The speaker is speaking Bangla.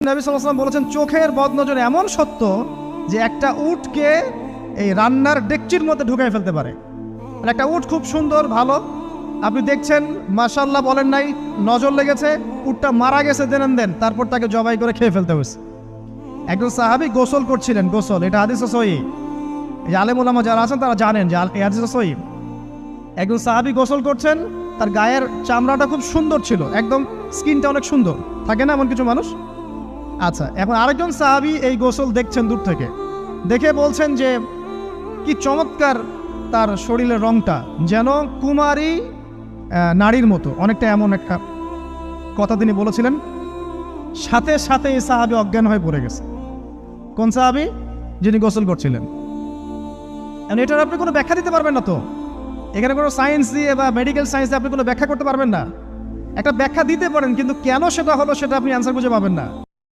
নবী সাল্লাল্লাহু আলাইহি ওয়াসাল্লাম বলেছেন চোখের বদনজর এমন সত্য যে একটা উটকে এই রান্নার ডেকচির মধ্যে ঢুকাই ফেলতে পারে। মানে একটা উট খুব সুন্দর ভালো, আপনি দেখছেন মাশাআল্লাহ বলেন নাই, নজর লেগেছে, উটটা মারা গেছে দেন তারপর তাকে জবাই করে খেয়ে ফেলতে হয়েছে। একজন সাহাবী গোসল করছিলেন, গোসল, এটা হাদিস সহিহ, এই আলেম ওলামা যারা আছেন তারা জানেন যে এই হাদিস সহিহ। একজন সাহাবী গোসল করছেন, তার গায়ের চামড়াটা খুব সুন্দর ছিল, একদম স্কিনটা অনেক সুন্দর থাকে না এমন কিছু মানুষ। আচ্ছা, এখন আরেকজন সাহাবী এই গোসল দেখছেন দূর থেকে, দেখে বলছেন যে কি চমৎকার তার শরীরের রংটা, যেন কুমারী নারীর মতো, অনেকটা এমন একটা কথা তিনি বলেছিলেন। সাথে সাথে এই সাহাবী অজ্ঞান হয়ে পড়ে গেছে। কোন সাহাবী? যিনি গোসল করছিলেন। এটার আপনি কোনো ব্যাখ্যা দিতে পারবেন না, তো এখানে কোনো সায়েন্স দিয়ে বা মেডিকেল সায়েন্স দিয়ে আপনি কোনো ব্যাখ্যা করতে পারবেন না। একটা ব্যাখ্যা দিতে পারেন, কিন্তু কেন সেটা হলো সেটা আপনি অ্যান্সার খুঁজে পাবেন না।